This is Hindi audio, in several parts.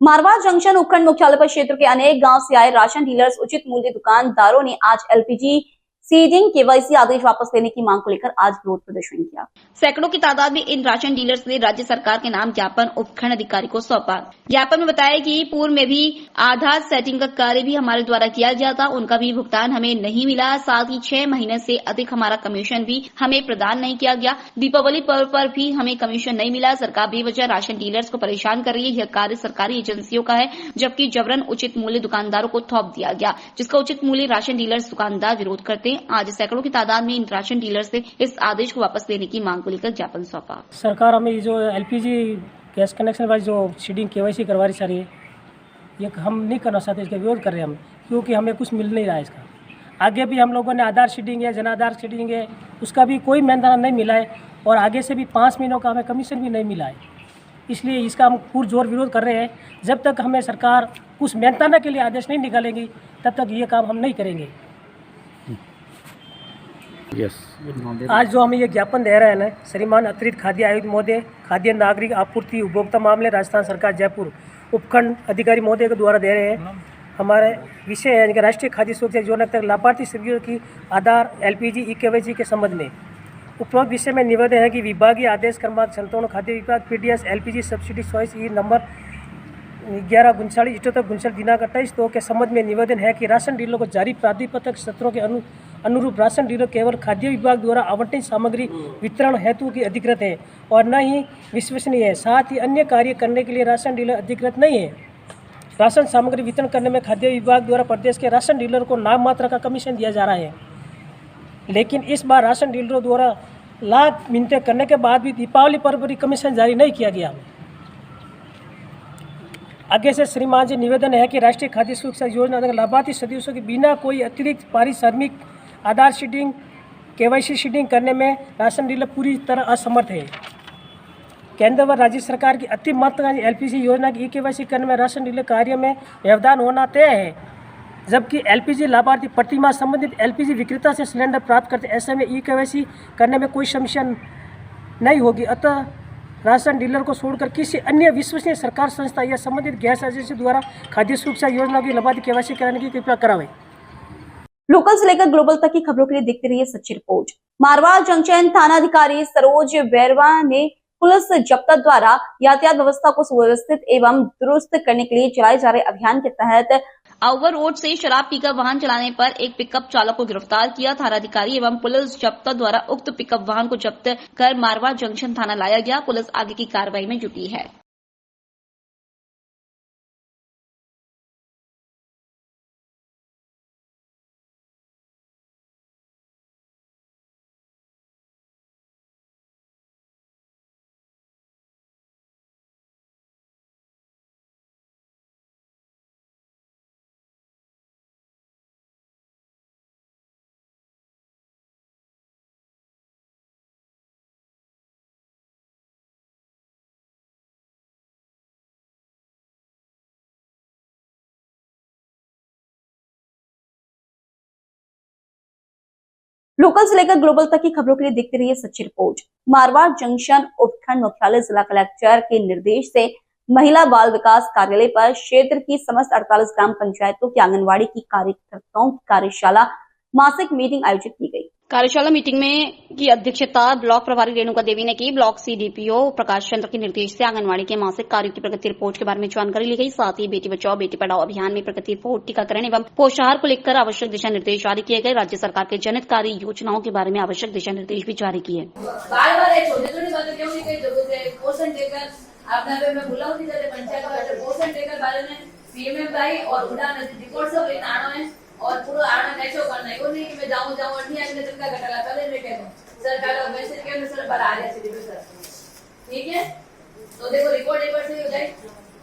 मारवाड़ जंक्शन उपखंड मुख्यालय पर क्षेत्र के अनेक गांव से आए राशन डीलर्स उचित मूल्य दुकानदारों ने आज एलपीजी सीडिंग केवाईसी आदेश वापस लेने की मांग को लेकर आज विरोध प्रदर्शन किया। सैकड़ों की तादाद में इन राशन डीलर्स ने राज्य सरकार के नाम ज्ञापन उपखंड अधिकारी को सौंपा। ज्ञापन में बताया कि पूर्व में भी आधार सेटिंग का कार्य भी हमारे द्वारा किया गया था, उनका भी भुगतान हमें नहीं मिला। साथ ही 6 महीने से अधिक हमारा कमीशन भी हमें प्रदान नहीं किया गया। दीपावली पर्व पर भी हमें कमीशन नहीं मिला। सरकार बेवजह राशन डीलर्स को परेशान कर रही है। यह कार्य सरकारी एजेंसियों का है, जबकि जबरन उचित मूल्य दुकानदारों को थोप दिया गया, जिसका उचित मूल्य राशन डीलर्स दुकानदार विरोध करते हैं। आज सैकड़ों की तादाद में इन राशन डीलर्स से इस आदेश को वापस लेने की मांग को लेकर ज्ञापन सौंपा। सरकार हमें जो एलपीजी गैस कनेक्शन वाली जो सीडिंग केवाईसी करवा रही है, ये हम नहीं करना चाहते, इसका विरोध कर रहे हैं हम, क्योंकि हमें कुछ मिल नहीं रहा है इसका। आगे भी हम लोगों ने आधार सीडिंग है, जन आधार सीडिंग है, उसका भी कोई मेहनत नहीं मिला है, और आगे से भी 5 महीनों का हमें कमीशन भी नहीं मिला है। इसलिए इसका हम पुरजोर विरोध कर रहे हैं। जब तक हमें सरकार कुछ मेहनताना के लिए आदेश नहीं निकालेगी, तब तक ये काम हम नहीं करेंगे। आज जो हमें ये ज्ञापन दे रहे हैं ना, श्रीमान अतिरिक्त खाद्य आयुक्त महोदय, खाद्य नागरिक आपूर्ति उपभोक्ता मामले राजस्थान सरकार जयपुर उपखंड अधिकारी महोदय के द्वारा दे रहे हैं। हमारे विषय है कि राष्ट्रीय खाद्य सुरक्षा योजना तक लाभार्थी सभी की आधार एलपीजी ई-केवाईसी के संबंध में उपरोक्त विषय में निवेदन है कि विभागीय आदेश क्रमांक 57 खाद्य विभाग पीडीएस एलपीजी सब्सिडी चॉइस ई नंबर 11/39 दिनांक 28 के संबंध में निवेदन है कि राशन डीलर को जारी प्राधिपत्र सत्रों के अनुरूप राशन डीलर केवल खाद्य विभाग द्वारा आवंटित सामग्री वितरण हेतु की अधिकृत है और न ही विश्वसनीय है। साथ ही अन्य कार्य करने के लिए राशन डीलर अधिकृत नहीं है। राशन सामग्री वितरण करने में खाद्य विभाग द्वारा प्रदेश के राशन डीलर को नाम मात्र का कमीशन दिया जा रहा है, लेकिन इस बार राशन डीलरों द्वारा लाख मिन्नतें करने के बाद भी दीपावली पर्व पर कमीशन जारी नहीं किया गया। आगे से श्रीमान जी निवेदन है कि राष्ट्रीय खाद्य सुरक्षा योजना तक लाभार्थी सदस्यों के बिना कोई अतिरिक्त पारिश्रमिक आधार सीडिंग केवाईसी सीडिंग करने में राशन डीलर पूरी तरह असमर्थ है। केंद्र व राज्य सरकार की अति महत्वाकांक्षी एलपीजी योजना की ई-केवाईसी करने में राशन डीलर कार्य में व्यवधान होना तय है, जबकि एलपीजी लाभार्थी प्रतिमाह संबंधित एलपीजी विक्रेता से सिलेंडर प्राप्त करते ऐसे में ई-केवाईसी करने में कोई समस्या नहीं होगी। अतः राशन डीलर को छोड़कर किसी अन्य विश्वसनीय सरकार संस्था या संबंधित गैस एजेंसी द्वारा खाद्य सुरक्षा योजना की लाभार्थी केवाईसी कराने की कृपया करावें। लोकल से लेकर ग्लोबल तक की खबरों के लिए देखते रहिए सच्ची रिपोर्ट। मारवाड़ जंक्शन थानाधिकारी सरोज बैरवा ने पुलिस जब्ता द्वारा यातायात व्यवस्था को सुव्यवस्थित एवं दुरुस्त करने के लिए चलाए जा रहे अभियान के तहत ओवर रोड से शराब पीकर वाहन चलाने पर एक पिकअप चालक को गिरफ्तार किया। थानाधिकारी एवं पुलिस जब्ता द्वारा उक्त पिकअप वाहन को जब्त कर मारवाड़ जंक्शन थाना लाया गया। पुलिस आगे की कार्रवाई में जुटी है। लोकल से लेकर ग्लोबल तक की खबरों के लिए देखते रहिए सच्ची रिपोर्ट। मारवाड़ जंक्शन उपखंड मुख्यालय जिला कलेक्टर के निर्देश से महिला बाल विकास कार्यालय पर क्षेत्र की समस्त 48 ग्राम पंचायतों की आंगनवाड़ी की कार्यकर्ताओं की कार्यशाला मासिक मीटिंग आयोजित की गई। कार्यशाला मीटिंग में की अध्यक्षता ब्लॉक प्रभारी रेणुका देवी ने की। ब्लॉक सीडीपीओ प्रकाश चंद्र के निर्देश से आंगनवाड़ी के मासिक कार्यों की प्रगति रिपोर्ट के बारे में जानकारी ली गई। साथ ही बेटी बचाओ बेटी पढ़ाओ अभियान में प्रगति रिपोर्ट, टीकाकरण एवं पोषाहार को लेकर आवश्यक दिशा निर्देश जारी किए गए। राज्य सरकार के जनहितकारी योजनाओं के बारे में आवश्यक दिशा निर्देश भी जारी किए। और पूरा आना नेचो करना है, वो नहीं कि मैं जाऊं अन्य अन्य दिन का घटाला चले मैं कहूं सर का मैसेज के अनुसार पर आ जाए सीधे सर, ठीक है। तो देखो रिकॉर्ड एक बार से हो जाए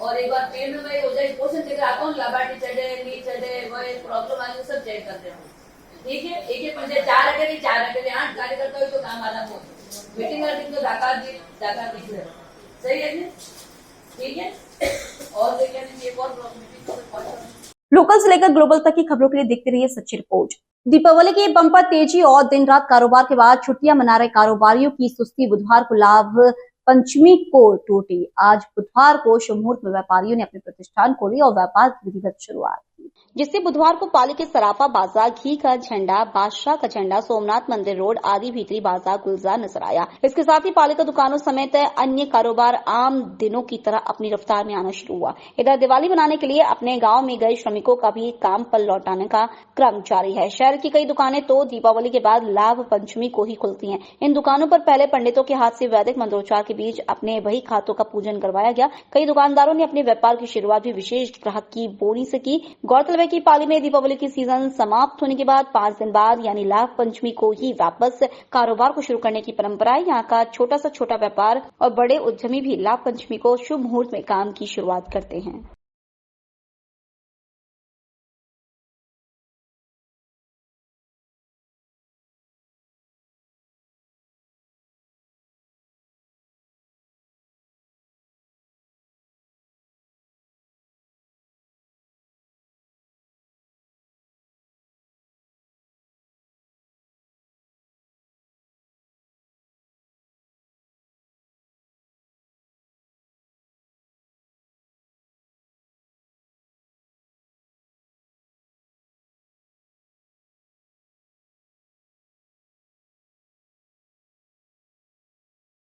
और एक बार पेन में हो जाए, पोषण देकर अकाउंट लाभार्थी चढ़े नहीं चढ़े वो प्रॉब्लम आई सब चेक करते हैं, ठीक है। एक पंचायत 4 अकेले 8 कार्यकर्ता हुई तो काम आना हो मीटिंग कर दी तो दाका दी सही है, ठीक है। और देखिए एक और प्रॉब्लम लोकल से लेकर ग्लोबल तक की खबरों के लिए देखते रहिए सच्ची रिपोर्ट। दीपावली की बम्पर तेजी और दिन रात कारोबार के बाद छुट्टियां मना रहे कारोबारियों की सुस्ती बुधवार को लाभ पंचमी को टूटी। आज बुधवार को शुभ मुहूर्त में व्यापारियों ने अपने प्रतिष्ठान खोली और व्यापार की विधिवत शुरुआत की, जिससे बुधवार को पाली के सराफा बाजार, घी का झंडा, बादशाह का झंडा, सोमनाथ मंदिर रोड आदि भीतरी बाजार गुलजार नजर आया। इसके साथ ही पाली का दुकानों समेत अन्य कारोबार आम दिनों की तरह अपनी रफ्तार में आना शुरू हुआ। इधर दिवाली मनाने के लिए अपने गाँव में गए श्रमिकों का भी काम पर लौटाने का क्रम जारी है। शहर की कई दुकानें तो दीपावली के बाद लाभ पंचमी को ही खुलती हैं। इन दुकानों पर पहले पंडितों के हाथ से वैदिक मंत्रोच्चार के बीच अपने वही खातों का पूजन करवाया गया। कई दुकानदारों ने अपने व्यापार की शुरुआत भी विशेष ग्राहक की बोनी से की। गौरतलब है कि पाली में दीपावली की सीजन समाप्त होने के बाद 5 दिन बाद यानी लाभ पंचमी को ही वापस कारोबार को शुरू करने की परंपरा है। यहाँ का छोटा सा छोटा व्यापार और बड़े उद्यमी भी लाभ पंचमी को शुभ मुहूर्त में काम की शुरुआत करते हैं।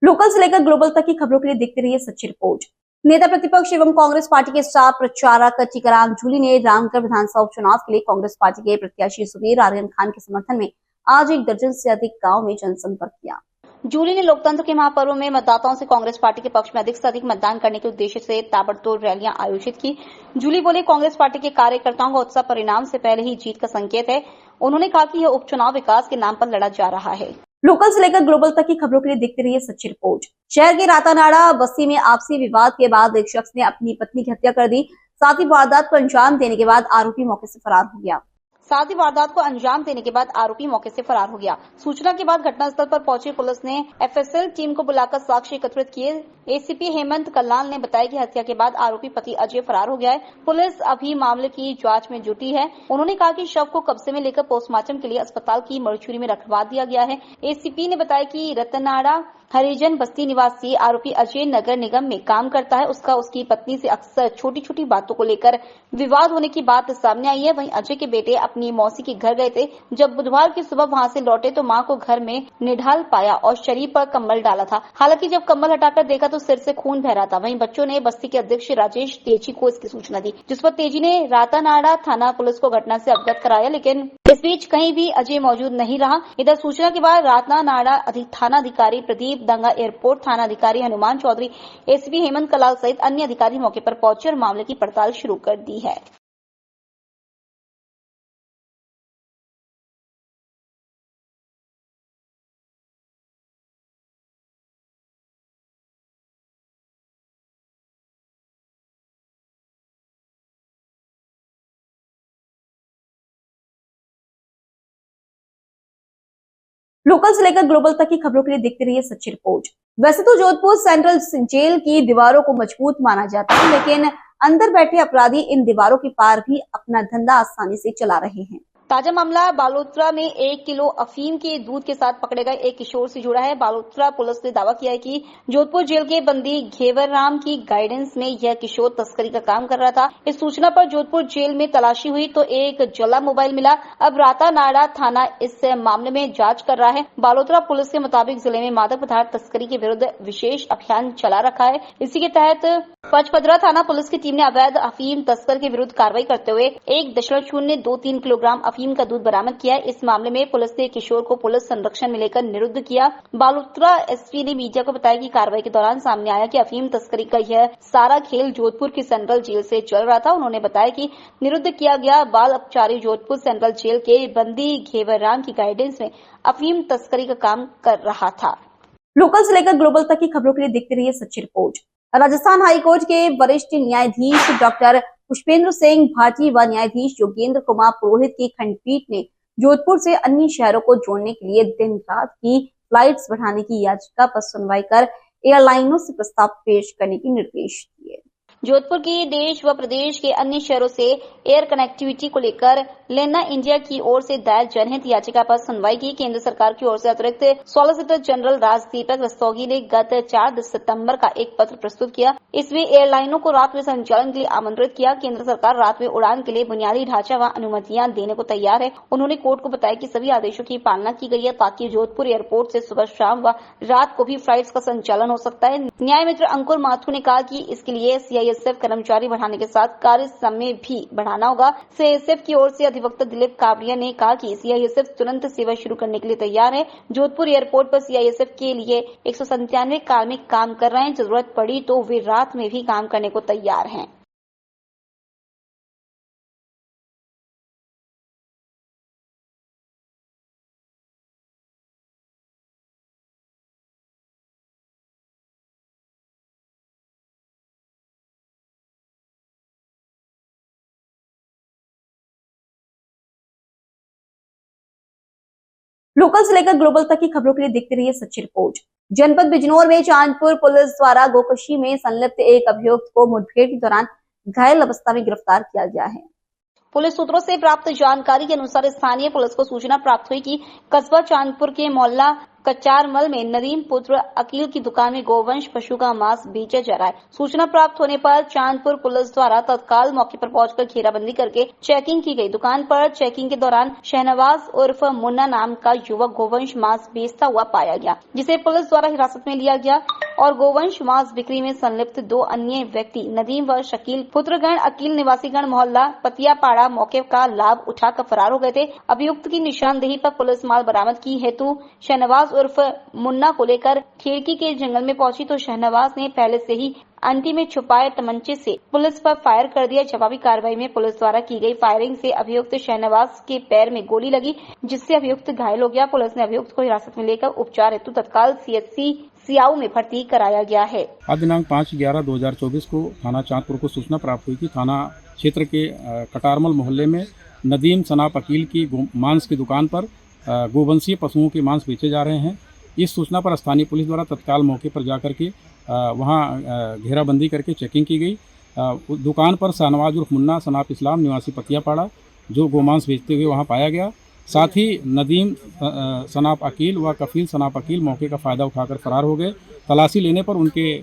लोकल से लेकर ग्लोबल तक की खबरों के लिए देखते रहिए सच्ची रिपोर्ट। नेता प्रतिपक्ष एवं कांग्रेस पार्टी के स्टार प्रचारक टीकाराम जूली ने रामगढ़ विधानसभा उपचुनाव के लिए कांग्रेस पार्टी के प्रत्याशी सुबीर आर्यन खान के समर्थन में आज 1 दर्जन से अधिक गांव में जनसंपर्क किया। जूली ने लोकतंत्र के महापर्व में मतदाताओं से कांग्रेस पार्टी के पक्ष में अधिक से अधिक मतदान करने के उद्देश्य से ताबड़तोड़ रैलियां आयोजित की। जूली बोले, कांग्रेस पार्टी के कार्यकर्ताओं का उत्साह परिणाम से पहले ही जीत का संकेत है। उन्होंने कहा कि यह उपचुनाव विकास के नाम पर लड़ा जा रहा है। लोकल से लेकर ग्लोबल तक की खबरों के लिए देखते रहिए सच्ची रिपोर्ट। शहर के रातानाड़ा बस्ती में आपसी विवाद के बाद एक शख्स ने अपनी पत्नी की हत्या कर दी। साथ ही वारदात को अंजाम देने के बाद आरोपी मौके से फरार हो गया। सूचना के बाद घटनास्थल पर पहुंची पुलिस ने एफएसएल टीम को बुलाकर साक्ष्य एकत्रित किए। एसीपी हेमंत कल्लाल ने बताया कि हत्या के बाद आरोपी पति अजय फरार हो गया है। पुलिस अभी मामले की जांच में जुटी है। उन्होंने कहा कि शव को कब्जे में लेकर पोस्टमार्टम के लिए अस्पताल की मरचुरी में रखवा दिया गया है। एसीपी ने बताया कि रतनाड़ा हरिजन बस्ती निवासी आरोपी अजय नगर निगम में काम करता है। उसकी पत्नी से अक्सर छोटी छोटी बातों को लेकर विवाद होने की बात सामने आई है। वहीं अजय के बेटे अपनी मौसी के घर गए थे। जब बुधवार की सुबह वहां से लौटे तो मां को घर में निढाल पाया और शरीर पर कम्बल डाला था। हालांकि जब कम्बल हटाकर देखा तो सिर से खून बह रहा था। वहीं बच्चों ने बस्ती के अध्यक्ष राजेश तेजी को इसकी सूचना दी, जिस पर तेजी ने रातानाड़ा थाना पुलिस को घटना से अवगत कराया, लेकिन इस बीच कहीं भी अजय मौजूद नहीं रहा। इधर सूचना के बाद रातानाड़ा थाना अधिकारी प्रदीप दंगा, एयरपोर्ट थाना अधिकारी हनुमान चौधरी, एसीपी हेमंत कलाल सहित अन्य अधिकारी मौके पर पहुंचे और मामले की पड़ताल शुरू कर दी है। लोकल से लेकर ग्लोबल तक की खबरों के लिए देखते रहिए सच्ची रिपोर्ट। वैसे तो जोधपुर सेंट्रल जेल की दीवारों को मजबूत माना जाता है, लेकिन अंदर बैठे अपराधी इन दीवारों के पार भी अपना धंधा आसानी से चला रहे हैं। ताजा मामला बालोतरा में 1 किलो अफीम के दूध के साथ पकड़े गए एक किशोर से जुड़ा है। बालोतरा पुलिस ने दावा किया है कि जोधपुर जेल के बंदी घेवर राम की गाइडेंस में यह किशोर तस्करी का काम कर रहा था। इस सूचना पर जोधपुर जेल में तलाशी हुई तो एक जला मोबाइल मिला। अब रातानाड़ा थाना इस मामले में जांच कर रहा है। बालोतरा पुलिस के मुताबिक जिले में मादक पदार्थ तस्करी के विरुद्ध विशेष अभियान चला रखा है। इसी के तहत पचपदरा थाना पुलिस की टीम ने अवैध अफीम तस्कर के विरुद्ध कार्रवाई करते हुए 1.023 किलोग्राम अफीम का दूध बरामद किया है। इस मामले में पुलिस ने किशोर को पुलिस संरक्षण में लेकर निरुद्ध किया। बालोतरा एसपी ने मीडिया को बताया कि कार्रवाई के दौरान सामने आया कि अफीम तस्करी का यह सारा खेल जोधपुर की सेंट्रल जेल से चल रहा था। उन्होंने बताया कि निरुद्ध किया गया बाल अपचारी जोधपुर सेंट्रल जेल के बंदी घेवर राम की गाइडेंस में अफीम तस्करी का काम कर रहा था। लोकल से लेकर ग्लोबल तक की खबरों के लिए देखते रहिए सच्ची रिपोर्ट। राजस्थान हाईकोर्ट के वरिष्ठ न्यायाधीश डॉक्टर पुष्पेंद्र सिंह भाटी व न्यायाधीश योगेंद्र कुमार पुरोहित की खंडपीठ ने जोधपुर से अन्य शहरों को जोड़ने के लिए दिन रात की फ्लाइट्स बढ़ाने की याचिका पर सुनवाई कर एयरलाइनों से प्रस्ताव पेश करने के निर्देश दिए। जोधपुर की देश व प्रदेश के अन्य शहरों से एयर कनेक्टिविटी को लेकर लेना इंडिया की ओर से दायर जनहित याचिका पर सुनवाई की। केंद्र सरकार की ओर से अतिरिक्त सॉलिसिटर जनरल राजदीपक रस्तोगी ने गत 4 सितंबर का एक पत्र प्रस्तुत किया। इसमें एयरलाइनों को रात में संचालन के लिए आमंत्रित किया। केंद्र सरकार रात में उड़ान के लिए बुनियादी ढांचा व अनुमतियां देने को तैयार है। उन्होंने कोर्ट को बताया कि सभी आदेशों की पालना की गई है ताकि जोधपुर एयरपोर्ट से सुबह, शाम व रात को भी फ्लाइट्स का संचालन हो सकता है। न्याय मित्र अंकुर माथुर ने कहा कि इसके लिए सीआईएसएफ कर्मचारी बढ़ाने के साथ कार्य समय भी बढ़ाना होगा। सीआईएसएफ की ओर से अधिवक्ता दिलीप कावड़िया ने कहा कि सीआईएसएफ तुरंत सेवा शुरू करने के लिए तैयार है। जोधपुर एयरपोर्ट पर सीआईएसएफ के लिए 197 कार्मिक काम कर रहे हैं। जरूरत पड़ी तो वे रात में भी काम करने को तैयार हैं। लोकल से लेकर ग्लोबल तक की खबरों के लिए देखते रहिए सच्ची रिपोर्ट। जनपद बिजनौर में चांदपुर पुलिस द्वारा गोकशी में संलिप्त एक अभियुक्त को मुठभेड़ के दौरान घायल अवस्था में गिरफ्तार किया गया है। पुलिस सूत्रों से प्राप्त जानकारी के अनुसार स्थानीय पुलिस को सूचना प्राप्त हुई कि कस्बा चांदपुर के मोहल्ला कचारमल में नदीम पुत्र अकील की दुकान में गोवंश पशु का मांस बेचा जा रहा है। सूचना प्राप्त होने पर चांदपुर पुलिस द्वारा तत्काल मौके पर पहुंचकर घेराबंदी करके चेकिंग की गई। दुकान पर चेकिंग के दौरान शहनवाज उर्फ मुन्ना नाम का युवक गोवंश मांस बेचता हुआ पाया गया, जिसे पुलिस द्वारा हिरासत में लिया गया और गोवंश मांस बिक्री में संलिप्त 2 अन्य व्यक्ति नदीम व शकील पुत्रगण अकील निवासीगण मोहल्ला पतियापाड़ा मौके का लाभ उठाकर फरार हो गए थे। अभियुक्त की निशानदेही पर पुलिस माल बरामद की हेतु शहनवाज उर्फ मुन्ना को लेकर खिड़की के जंगल में पहुंची तो शहनवाज ने पहले से ही अंटी में छुपाए तमंचे से पुलिस पर फायर कर दिया। जवाबी कार्रवाई में पुलिस द्वारा की गई फायरिंग से अभियुक्त शहनवाज के पैर में गोली लगी, जिससे अभियुक्त घायल हो गया। पुलिस ने अभियुक्त को हिरासत में लेकर उपचार हेतु तत्काल सीएचसी सियाऊ में भर्ती कराया गया है। आज दिनांक 5/11/2024 को थाना चांदपुर को सूचना प्राप्त हुई कि थाना क्षेत्र के कटारमल मोहल्ले में नदीम सनाप अकील की मांस की दुकान पर गोवंशीय पशुओं के मांस बेचे जा रहे हैं। इस सूचना पर स्थानीय पुलिस द्वारा तत्काल मौके पर जाकर के वहां घेराबंदी करके चेकिंग की गई। दुकान पर शहनवाज उर्फ मुन्ना सनाप इस्लाम निवासी पतियापाड़ा जो गोमांस बेचते हुए वहां पाया गया। साथ ही नदीम सनाप अकील व कफील सनाप अकील मौके का फ़ायदा उठाकर फरार हो गए। तलाशी लेने पर उनके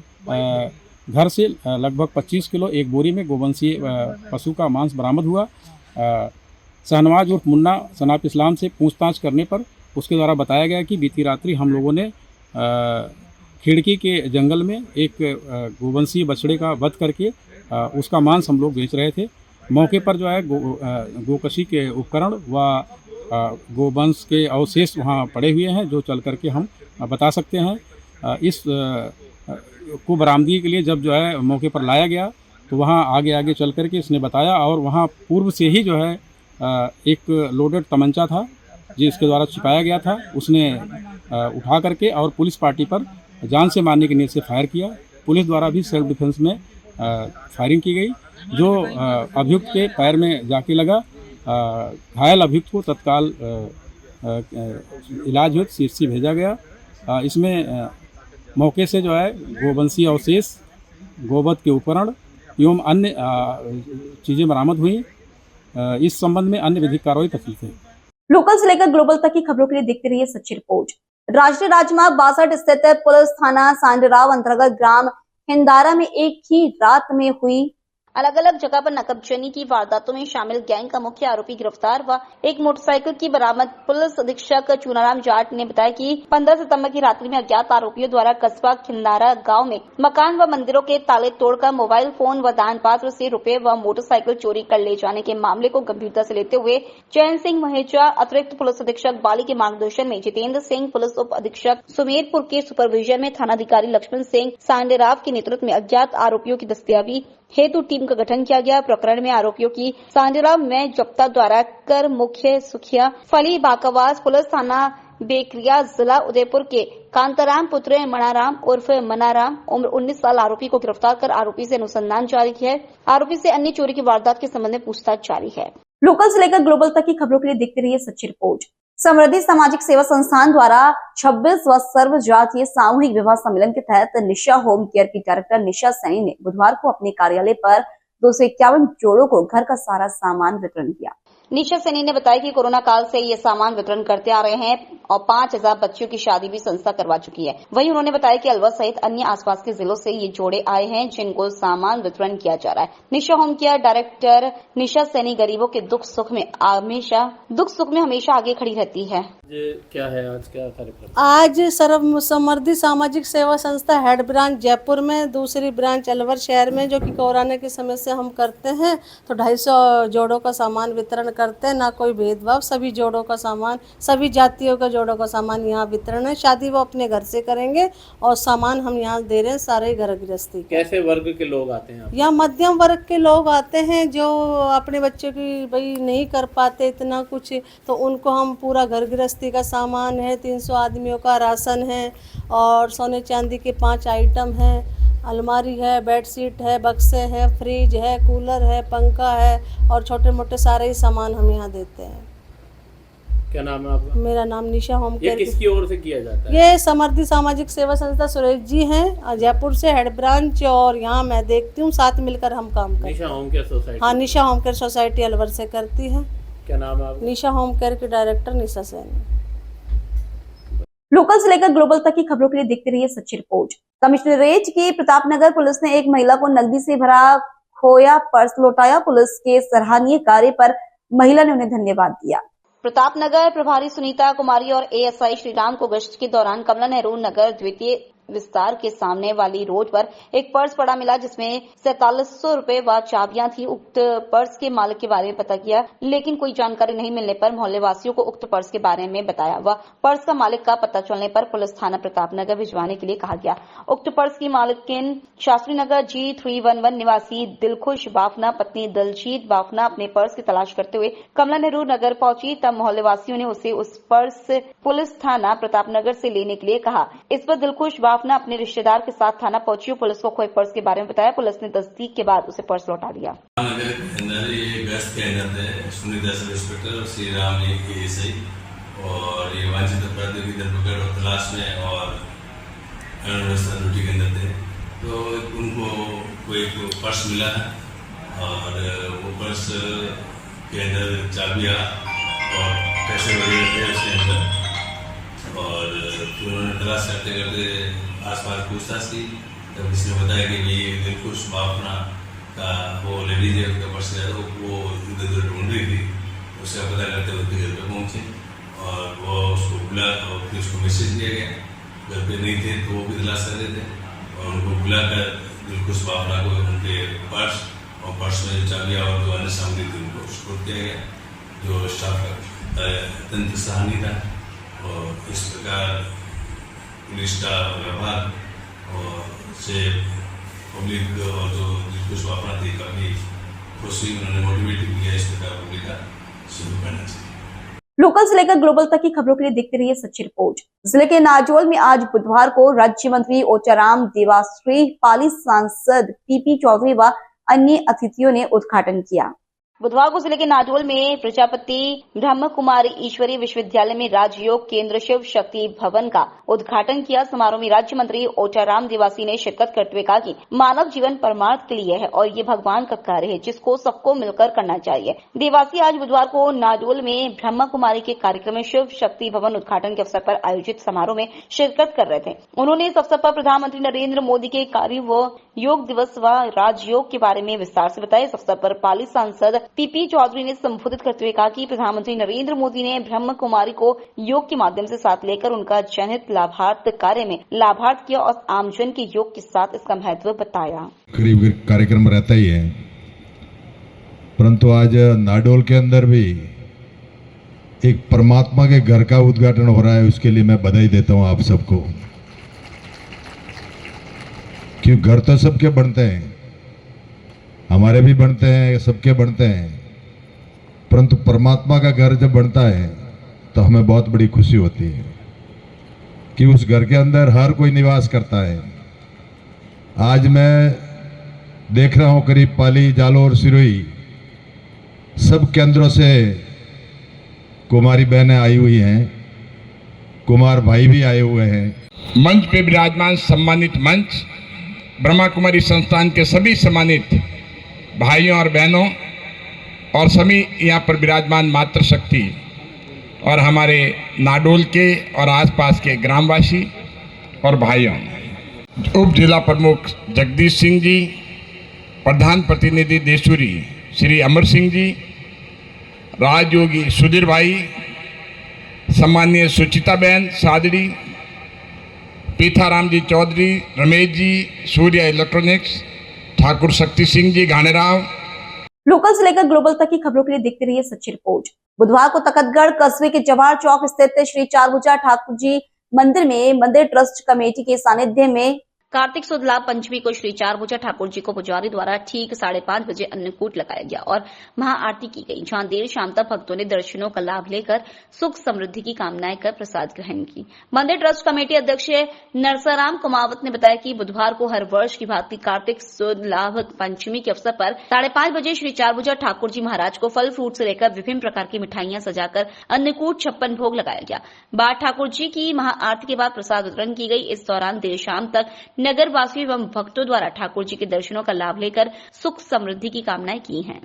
घर से लगभग 25 किलो एक बोरी में गोवंशीय पशु का मांस बरामद हुआ। शहनवाज उर्फ मुन्ना सनाप इस्लाम से पूछताछ करने पर उसके द्वारा बताया गया कि बीती रात्रि हम लोगों ने खिड़की के जंगल में एक गोवंशीय बछड़े का वध करके उसका मांस हम लोग बेच रहे थे। मौके पर जो है गोकशी के उपकरण व गोवंश के अवशेष वहाँ पड़े हुए हैं, जो चल करके हम बता सकते हैं। इस को बरामदगी के लिए जब जो है मौके पर लाया गया तो वहाँ आगे चल करके इसने बताया और वहाँ पूर्व से ही जो है एक लोडेड तमंचा था जिसके द्वारा छिपाया गया था, उसने उठा करके और पुलिस पार्टी पर जान से मारने की नीयत से फायर किया। पुलिस द्वारा भी सेल्फ डिफेंस में फायरिंग की गई, जो अभियुक्त के पैर में जाके लगा। घायल अभियुक्त को तत्काल इलाज हेतु सीएचसी भेजा गया। इसमें मौके से जो है गोवंशीय अवशेष, गोवध के उपकरण एवं अन्य चीज़ें बरामद हुई। इस संबंध में अन्य विधिक कार्रवाई प्रचलित है। लोकल से लेकर ग्लोबल तक की खबरों के लिए देखते रहिए सच्ची रिपोर्ट। राष्ट्रीय राजमार्ग 62 स्थित पुलिस थाना सांडराव अंतर्गत ग्राम हिंदारा में एक ही रात में हुई अलग अलग जगह पर नकबजनी की वारदातों में शामिल गैंग का मुख्य आरोपी गिरफ्तार व एक मोटरसाइकिल की बरामद। पुलिस अधीक्षक चूनाराम जाट ने बताया कि 15 सितंबर की रात्रि में अज्ञात आरोपियों द्वारा कस्बा खिंदारा गांव में मकान व मंदिरों के ताले तोड़कर मोबाइल फोन व दान पात्र से रुपए व मोटरसाइकिल चोरी कर ले जाने के मामले को गंभीरता से लेते हुए चैन सिंह महेजा अतिरिक्त पुलिस अधीक्षक बाली के मार्गदर्शन में जितेंद्र सिंह पुलिस उप अधीक्षक सुमेरपुर के सुपरविजन में थानाधिकारी लक्ष्मण सिंह सांडेराव के नेतृत्व में अज्ञात आरोपियों की दस्तयाबी हेतु टीम का गठन किया गया। प्रकरण में आरोपियों की सांडेराव में जप्ता द्वारा कर मुख्य सुखिया फली बाकवास पुलिस थाना बेकरिया जिला उदयपुर के कांताराम पुत्र मनाराम उर्फ मनाराम उम्र 19 साल आरोपी को गिरफ्तार कर आरोपी से अनुसंधान जारी किया है। आरोपी से अन्य चोरी की वारदात के संबंध में पूछताछ जारी है। लोकल से लेकर ग्लोबल तक की खबरों के लिए देखते रहिए सच्ची रिपोर्ट। समृद्धि सामाजिक सेवा संस्थान द्वारा 26वां सर्व जातीय सामूहिक विवाह सम्मेलन के तहत निशा होम केयर की डायरेक्टर निशा सैनी ने बुधवार को अपने कार्यालय पर 251 जोड़ों को घर का सारा सामान वितरण किया। निशा सैनी ने बताया कि कोरोना काल से ये सामान वितरण करते आ रहे हैं और 5000 बच्चियों की शादी भी संस्था करवा चुकी है। वहीं उन्होंने बताया कि अलवर सहित अन्य आसपास के जिलों से ये जोड़े आए हैं जिनको सामान वितरण किया जा रहा है। निशा होम केयर डायरेक्टर निशा सैनी गरीबों के दुख सुख में हमेशा आगे खड़ी रहती है। क्या है आज क्या कार्यक्रम? आज समृद्धि सामाजिक सेवा संस्था हेड ब्रांच जयपुर में, दूसरी ब्रांच अलवर शहर में, जो कि कोरोना के समय से हम करते हैं, तो 250 जोड़ों का सामान वितरण करते हैं। ना कोई भेदभाव, सभी जोड़ों का सामान, सभी जातियों का जोड़ों का सामान यहाँ वितरण है। शादी वो अपने घर से करेंगे और सामान हम यहाँ दे रहे हैं सारे घर गृहस्थी। कैसे वर्ग के लोग आते हैं? यहाँ मध्यम वर्ग के लोग आते हैं जो अपने बच्चों की भाई नहीं कर पाते इतना कुछ, तो उनको हम पूरा घर गृहस्थी का सामान है, 300 आदमियों का राशन है और सोने चांदी के 5 आइटम हैं, अलमारी है, बेडशीट है, बक्से है, फ्रिज है, कूलर है, पंखा है और छोटे मोटे सारे ही सामान हम यहाँ देते हैं। क्या नाम है आपका? मेरा नाम निशा होम केयर। ये किसकी ओर से किया जाता है? ये समृद्धि सामाजिक सेवा संस्था सुरेश जी हैं जयपुर से, हेड ब्रांच, और यहाँ मैं देखती हूँ, साथ मिलकर हम काम करते हैं। निशा होम केयर सोसाइटी? हाँ, निशा होम केयर सोसाइटी अलवर से करती है। क्या नाम है आपका? निशा होम केयर की डायरेक्टर निशा सैनी। लोकल से लेकर ग्लोबल तक की खबरों के लिए देखते रहिए सच्ची रिपोर्ट। कमिश्नरेट की प्रतापनगर पुलिस ने एक महिला को नकदी से भरा खोया पर्स लौटाया। पुलिस के सराहनीय कार्य पर महिला ने उन्हें धन्यवाद दिया। प्रतापनगर प्रभारी सुनीता कुमारी और एएसआई श्रीराम को गश्त के दौरान कमला नेहरू नगर द्वितीय विस्तार के सामने वाली रोड पर एक पर्स पड़ा मिला जिसमें 4700 रुपए व चाबियां थी। उक्त पर्स के मालिक के बारे में पता किया, लेकिन कोई जानकारी नहीं मिलने पर मोहल्ले वासियों को उक्त पर्स के बारे में बताया। वह पर्स का मालिक का पता चलने पर पुलिस थाना प्रतापनगर भिजवाने के लिए कहा गया। उक्त पर्स की मालिकिन शास्त्री नगर G311 निवासी दिलखुश बाफना पत्नी दलजीत बाफना अपने पर्स की तलाश करते हुए कमला नेहरू नगर पहुंची। तब मोहल्ले वासियों ने उसे उस पर्स पुलिस थाना प्रतापनगर से लेने के लिए कहा। इस पर दिलखुश बाफना अपने रिश्तेदार के साथ थाना पहुंची और पुलिस को खोए पर्स के बारे में बताया। पुलिस ने तस्दीक के बाद उसे पर्स लौटा दिया। नगर के अंदर ये गश्त के अंदर थे सुनीता सब इंस्पेक्टर और श्री राम एएसआई, और ये वांछित अपराधियों की धरपकड़ और तलाश में और व्यवस्था ड्यूटी के अंदर थे। तो उनको कोई पर्स मिला है और वो पर्स के अंदर चाबियां और पैसे वगैरह थे उसके अंदर, और फिर उन्होंने तलाश करते करते आसपास पूछताछ की। तब किसी ने बताया कि ये दिलखुश बाफना का वो लेडीज है, उसका पर्स है, वो इधर उधर ढूंढ रही थी। उसका पता करते हुए घर पे पहुंचे और वो उसको बुला और फिर उसको मैसेज दिया गया। घर पे नहीं थे तो वो भी तलाश कर रहे थे और उनको बुलाकर दिलखुश बाफना को उनके पर्स और पर्स में जो चाबियाँ और जो अन्य सामग्री थी उनको सुपुर्द किया गया, जो स्टाफ का अत्यंत सराहनीय था। और इस प्रकार पुलिस का व्यवहार और से पब्लिक और जो दिलखुश बाफना थी काफी खुश हुई, उन्होंने मोटिवेट किया इस प्रकार पब्लिक का शुरू करना चाहिए। लोकल से लेकर ग्लोबल तक की खबरों के लिए देखते रहिए सच्ची रिपोर्ट। जिले के नाजोल में आज बुधवार को राज्य मंत्री ओचाराम देवाश्री, पाली सांसद पीपी चौधरी व अन्य अतिथियों ने उद्घाटन किया। बुधवार को जिले के नाजोल में प्रजापति ब्रह्म कुमारी ईश्वरीय विश्वविद्यालय में राजयोग केंद्र शिव शक्ति भवन का उद्घाटन किया। समारोह में राज्य मंत्री ओचाराम देवासी ने शिरकत करते हुए कहा कि मानव जीवन परमार्थ के लिए है और ये भगवान का कार्य है जिसको सबको मिलकर करना चाहिए। देवासी आज बुधवार को नाजोल में ब्रह्म कुमारी के कार्यक्रम में शिव शक्ति भवन उद्घाटन के अवसर पर आयोजित समारोह में शिरकत कर रहे थे। उन्होंने इस अवसर पर प्रधानमंत्री नरेंद्र मोदी के कार्य व योग दिवस व राजयोग के बारे में विस्तार से बताया। इस अवसर पर पाली सांसद पीपी चौधरी ने संबोधित करते हुए कहा कि प्रधानमंत्री नरेंद्र मोदी ने ब्रह्म कुमारी को योग के माध्यम से साथ लेकर उनका जनहित लाभार्थ कार्य में लाभार्थ किया और आमजन के योग के साथ इसका महत्व बताया। करीब कार्यक्रम रहता ही है, परंतु आज नाडोल के अंदर भी एक परमात्मा के घर का उद्घाटन हो रहा है। उसके लिए मैं बधाई देता हूं आप सबको, क्योंकि घर तो सबके बनते हैं, हमारे भी बनते हैं, सबके बनते हैं, परंतु परमात्मा का घर जब बनता है तो हमें बहुत बड़ी खुशी होती है कि उस घर के अंदर हर कोई निवास करता है। आज मैं देख रहा हूं करीब पाली, जालोर, सिरोही सब केंद्रों से कुमारी बहनें आई हुई हैं, कुमार भाई भी आए हुए हैं। मंच पे विराजमान सम्मानित मंच, ब्रह्मा कुमारी संस्थान के सभी सम्मानित भाइयों और बहनों और सभी यहाँ पर विराजमान मातृशक्ति और हमारे नाडोल के और आसपास के ग्रामवासी और भाइयों, उप जिला प्रमुख जगदीश सिंह जी, प्रधान प्रतिनिधि देशूरी श्री अमर सिंह जी, राजयोगी सुधीर भाई, सम्मानीय सुचिता बहन सादड़ी, पीथाराम जी चौधरी, रमेश जी, सूर्य इलेक्ट्रॉनिक्स, ठाकुर शक्ति सिंह जी घाणेराव। लोकल से लेकर ग्लोबल तक की खबरों के लिए देखते रहिए सच्ची रिपोर्ट। बुधवार को तखतगढ़ कस्बे के जवाहर चौक स्थित श्री चारभुजा ठाकुर जी मंदिर में मंदिर ट्रस्ट कमेटी के सानिध्य में कार्तिक सुद लाभ पंचमी को श्री चारभुजा ठाकुर जी को पुजारी द्वारा ठीक 5:30 बजे अन्नकूट लगाया गया और महाआरती की गई, जहां देर शाम तक भक्तों ने दर्शनों का लाभ लेकर सुख समृद्धि की कामनाएं कर प्रसाद ग्रहण की। मंदिर ट्रस्ट कमेटी अध्यक्ष नरसाराम कुमावत ने बताया कि बुधवार को हर वर्ष की भांति कार्तिक सुद लाभ पंचमी के अवसर पर 5:30 बजे श्री चारभुजा ठाकुर जी महाराज को फल फ्रूट से लेकर विभिन्न प्रकार की मिठाइयां सजाकर अन्नकूट 56 भोग लगाया गया। बाद ठाकुर जी की महाआरती के बाद प्रसाद वितरण की गई। इस दौरान देर शाम तक नगर वासियों एवं भक्तों द्वारा ठाकुर जी के दर्शनों का लाभ लेकर सुख समृद्धि की कामनाएं की हैं।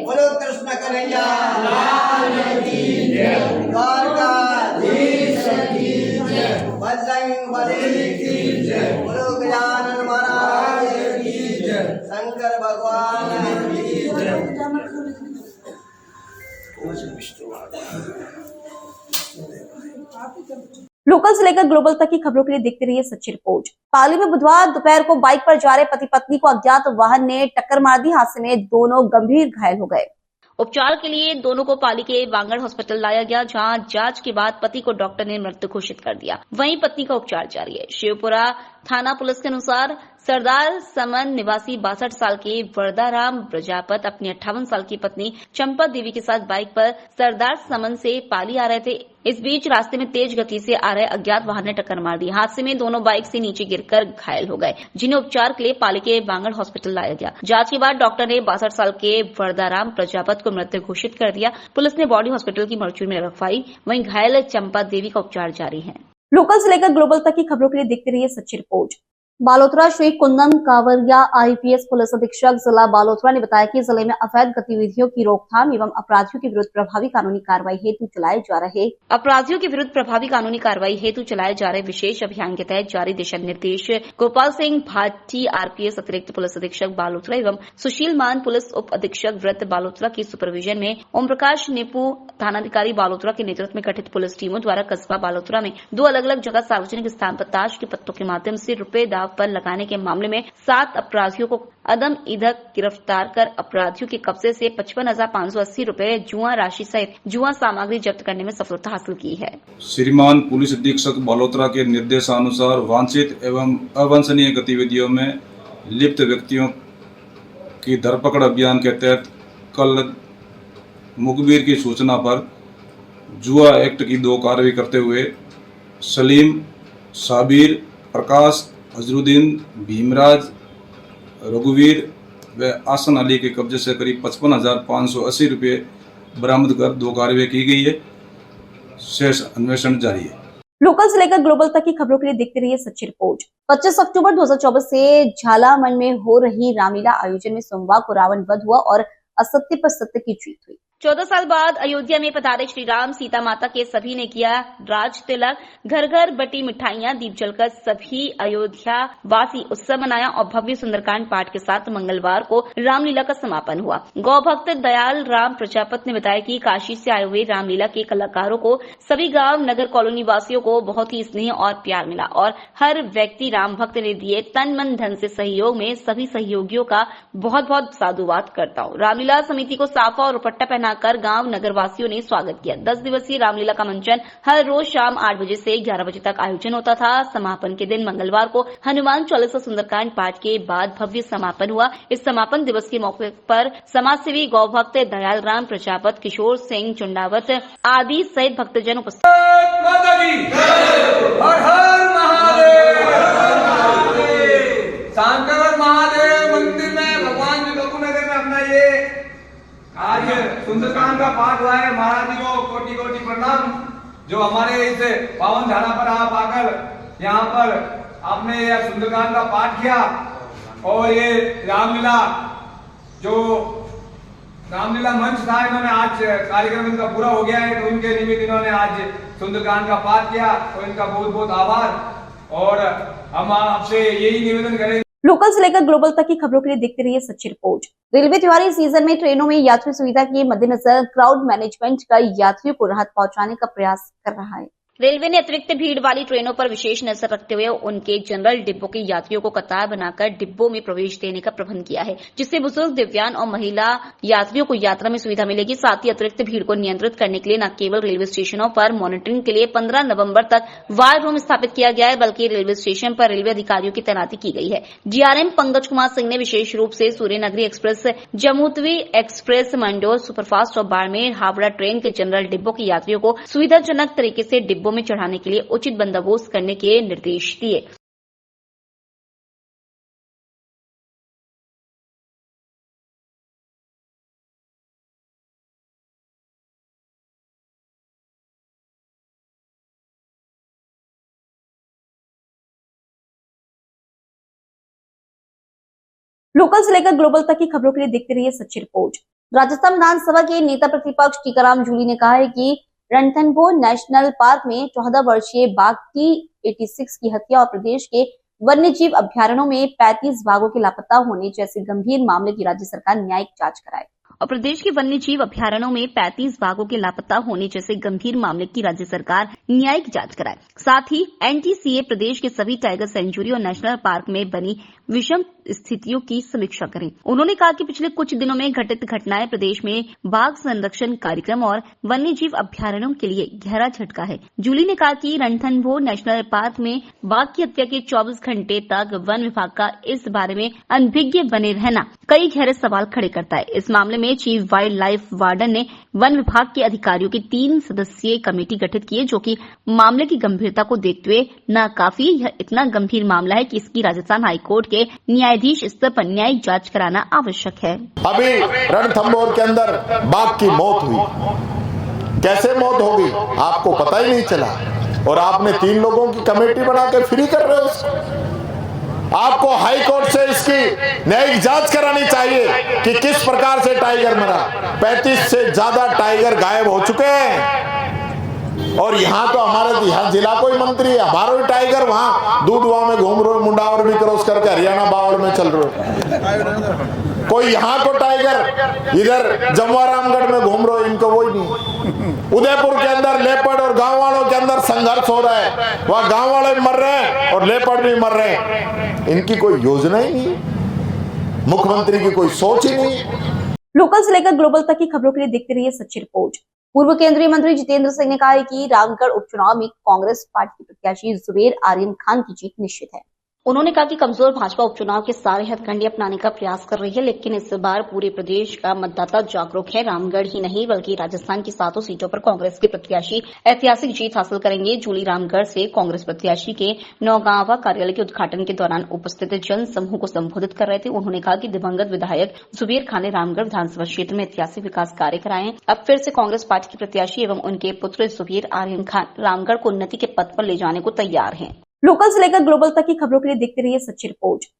बोलो कृष्ण कन्हैया लाल की जय, द्वारकाधीश की जय, बजरंग बली की जय, बोलो गजानन महाराज की जय, शंकर भगवान की जय। लोकल से लेकर ग्लोबल तक की खबरों के लिए देखते रहिए सच्ची रिपोर्ट। पाली में बुधवार दोपहर को बाइक पर जा रहे पति पत्नी को अज्ञात वाहन ने टक्कर मार दी। हादसे में दोनों गंभीर घायल हो गए। उपचार के लिए दोनों को पाली के बांगड़ हॉस्पिटल लाया गया, जहां जांच के बाद पति को डॉक्टर ने मृत घोषित कर दिया। वहीं पत्नी का उपचार जारी है। शिवपुरा थाना पुलिस के अनुसार सरदार समन निवासी 62 साल के वरदाराम प्रजापत अपनी 58 साल की पत्नी चंपा देवी के साथ बाइक पर सरदार समन से पाली आ रहे थे। इस बीच रास्ते में तेज गति से आ रहे अज्ञात वाहन ने टक्कर मार दी। हादसे में दोनों बाइक से नीचे गिरकर घायल हो गए, जिन्हें उपचार के लिए पाली के बांगड़ हॉस्पिटल लाया गया। जांच के बाद डॉक्टर ने 62 साल के वरदाराम प्रजापत को मृत घोषित कर दिया। पुलिस ने बॉडी हॉस्पिटल की मॉर्चरी में रखवाई। वहीं घायल चंपा देवी का उपचार जारी है। लोकल से लेकर ग्लोबल तक की खबरों के लिए देखते रहिए सच्ची रिपोर्ट। बालोतरा श्री कुंदन कावरिया आईपीएस पुलिस अधीक्षक जिला बालोतरा ने बताया कि जिले में अवैध गतिविधियों की रोकथाम एवं अपराधियों के विरुद्ध प्रभावी कानूनी कार्रवाई हेतु चलाए जा रहे विशेष अभियान के तहत जारी दिशा निर्देश गोपाल सिंह भाटी आरपीएस अतिरिक्त पुलिस अधीक्षक बालोतरा एवं सुशील मान पुलिस उप अधीक्षक वृत्त बालोतरा की सुपरविजन में ओम प्रकाश नेपू थानाधिकारी बालोतरा के नेतृत्व में गठित पुलिस टीमों द्वारा कस्बा बालोतरा में 2 अलग अलग जगह सार्वजनिक स्थान पर ताश के पत्तों के माध्यम से रुपए पर लगाने के मामले में 7 अपराधियों को अदम इधक गिरफ्तार कर अपराधियों के कब्जे से 55,580 रुपए जुआ राशि सहित जुआ सामग्री जब्त करने में सफलता हासिल की है। श्रीमान पुलिस अधीक्षक बालोतरा के निर्देशानुसार वांछित एवं अवांछनीय गतिविधियों में लिप्त व्यक्तियों की धरपकड़ अभियान के तहत कल मुखबिर की सूचना पर जुआ एक्ट की 2 कार्रवाई करते हुए सलीम, साबिर, प्रकाश, अजरुद्दीन, भीमराज, रघुवीर व आसन अली के कब्जे से करीब 55,580 रुपये बरामद कर 2 कार्रवाई की गई है। शेष अन्वेषण जारी है। लोकल से लेकर ग्लोबल तक की खबरों के लिए देखते रहिए सच्ची रिपोर्ट। 25 अक्टूबर 2024 से झालामण में हो रही रामलीला आयोजन में सोमवार को रावण वध हुआ और असत्य पर सत्य की जीत हुई। 14 साल बाद अयोध्या में पधारे श्री राम सीता माता के सभी ने किया राज तिलक। घर घर बटी मिठाइयां, दीप जलकर सभी अयोध्या वासी उत्सव मनाया और भव्य सुंदरकांड पाठ के साथ मंगलवार को रामलीला का समापन हुआ। गौ भक्त दयाल राम प्रजापत ने बताया कि काशी से आए हुए रामलीला के कलाकारों को सभी गांव नगर कॉलोनी वासियों को बहुत ही स्नेह और प्यार मिला और हर व्यक्ति राम भक्त ने दिए तन मन धन से सहयोग में सभी सहयोगियों का बहुत बहुत साधुवाद करता हूँ। रामलीला समिति को साफा और दुपट्टा पहना बनाकर गांव नगरवासियों ने स्वागत किया। 10 दिवसीय रामलीला का मंचन हर रोज शाम 8 बजे से 11 बजे तक आयोजन होता था। समापन के दिन मंगलवार को हनुमान चालीसा सुंदरकांड पाठ के बाद भव्य समापन हुआ। इस समापन दिवस के मौके पर समाजसेवी गौ भक्त दयाल राम प्रजापत, किशोर सिंह चुंडावत आदि सहित भक्तजन उपस्थित। शंकर महादेव मंदिर में भगवान जी नगर में अपना ये आज सुंदरकांड का पाठ हुआ है। महाराज जी को कोटि कोटि प्रणाम, जो हमारे इस पावन धारा पर आप आकर यहाँ पर आपने ये सुंदरकांड का पाठ किया और ये रामलीला जो रामलीला मंच था, इन्होंने आज कार्यक्रम इनका पूरा हो गया है, तो इनके निमित्त इन्होंने आज सुंदरकांड का पाठ किया, तो इनका बहुत बहुत आभार। और हम आपसे यही निवेदन करेंगे। लोकल से लेकर ग्लोबल तक की खबरों के लिए देखते रहिए सच्ची रिपोर्ट। रेलवे त्योहारी सीजन में ट्रेनों में यात्री सुविधा के मद्देनजर क्राउड मैनेजमेंट का यात्रियों को राहत पहुंचाने का प्रयास कर रहा है। रेलवे ने अतिरिक्त भीड़ वाली ट्रेनों पर विशेष नजर रखते हुए उनके जनरल डिब्बों के यात्रियों को कतार बनाकर डिब्बों में प्रवेश देने का प्रबंध किया है, जिससे बुजुर्ग, दिव्यांग और महिला यात्रियों को यात्रा में सुविधा मिलेगी। साथ ही अतिरिक्त भीड़ को नियंत्रित करने के लिए न केवल रेलवे स्टेशनों पर मॉनिटरिंग के लिए 15 नवंबर तक वार रूम स्थापित किया गया है, बल्कि रेलवे स्टेशन पर रेलवे अधिकारियों की तैनाती की गई है। डीआरएम पंकज कुमार सिंह ने विशेष रूप से Suryanagari express, Jammu Tawi express, Mandore superfast और बाड़मेर हावड़ा ट्रेन के जनरल डिब्बों के यात्रियों को सुविधाजनक तरीके से डिब्बों में चढ़ाने के लिए उचित बंदोबस्त करने के निर्देश दिए। लोकल से लेकर ग्लोबल तक की खबरों के लिए देखते रहिए सच्ची रिपोर्ट। राजस्थान विधानसभा के नेता प्रतिपक्ष टीकाराम जूली ने कहा है कि रणथंभौर नेशनल पार्क में 14 वर्षीय बाघ T86 की हत्या और प्रदेश के वन्य जीव अभ्यारण्यों में 35 बाघों के लापता होने जैसे गंभीर मामले की राज्य सरकार न्यायिक जांच कराए। और प्रदेश के वन्य जीव अभ्यारण्यों में 35 बाघों के लापता होने जैसे गंभीर मामले की राज्य सरकार न्यायिक जांच कराए। साथ ही एनटीसीए प्रदेश के सभी टाइगर सेंचुरी और नेशनल पार्क में बनी विषम स्थितियों की समीक्षा करें। उन्होंने कहा कि पिछले कुछ दिनों में घटित घटनाएं प्रदेश में बाघ संरक्षण कार्यक्रम और वन्य जीव अभ्यारण्यों के लिए गहरा झटका है। जूली ने कहा कि रणथंभौर नेशनल पार्क में बाघ की हत्या के 24 घंटे तक वन विभाग का इस बारे में अनभिज्ञ बने रहना कई गहरे सवाल खड़े करता है। इस मामले में चीफ वाइल्ड लाइफ वार्डन ने वन विभाग के अधिकारियों की 3 सदस्यीय कमेटी गठित की है, जो कि मामले की गंभीरता को देखते हुए नाकाफी। यह इतना गंभीर मामला है कि इसकी राजस्थान हाईकोर्ट के न्यायाधीश स्तर पर न्यायिक जांच कराना आवश्यक है। अभी रणथंभौर के अंदर बाघ की मौत हुई, कैसे मौत होगी आपको पता ही नहीं चला, और आपने 3 लोगों की कमेटी बना के फ्री कर रहे हो। आपको हाई कोर्ट से इसकी न्यायिक जांच करानी चाहिए कि किस प्रकार से टाइगर मरा। 35 से ज्यादा टाइगर गायब हो चुके हैं, और यहाँ तो हमारे यहाँ जिला कोई मंत्री है, हमारा भी टाइगर वहाँ दूधवा में घूम रहे, मुंडावर भी क्रॉस करके हरियाणा बावड़ में चल रहे। कोई यहाँ को टाइगर इधर जमवारामगढ़ में घूम रहे, इनको वही नहीं। उदयपुर के अंदर लेपर्ड और गांव वालों के अंदर संघर्ष हो रहा है, वहाँ गांव वाले मर रहे हैं और लेपर्ड भी मर रहे हैं। इनकी कोई योजना ही नहीं, मुख्यमंत्री की कोई सोच ही नहीं। लोकल से लेकर ग्लोबल तक की खबरों के लिए देखते रहिए सच्ची रिपोर्ट। पूर्व केंद्रीय मंत्री जितेंद्र सिंह ने कहा है कि रामगढ़ उपचुनाव में कांग्रेस पार्टी के प्रत्याशी जुबेर आर्यन खान की जीत निश्चित है। उन्होंने कहा कि कमजोर भाजपा उपचुनाव के सारे हथकंडे अपनाने का प्रयास कर रही है, लेकिन इस बार पूरे प्रदेश का मतदाता जागरूक है। रामगढ़ ही नहीं बल्कि राजस्थान की 7 सीटों पर कांग्रेस के प्रत्याशी ऐतिहासिक जीत हासिल करेंगे। जूली रामगढ़ से कांग्रेस प्रत्याशी के नौगांवा कार्यालय के उद्घाटन के दौरान उपस्थित जन समूह को संबोधित कर रहे थे। उन्होंने कहा कि दिवंगत विधायक जुबेर खान ने रामगढ़ विधानसभा क्षेत्र में ऐतिहासिक विकास कार्य कराए हैं। अब फिर से कांग्रेस पार्टी के प्रत्याशी एवं उनके पुत्र जुबेर आर्यन खान रामगढ़ को उन्नति के पथ पर ले जाने को तैयार है। लोकल से लेकर ग्लोबल तक की खबरों के लिए देखते रहिए सच्ची रिपोर्ट।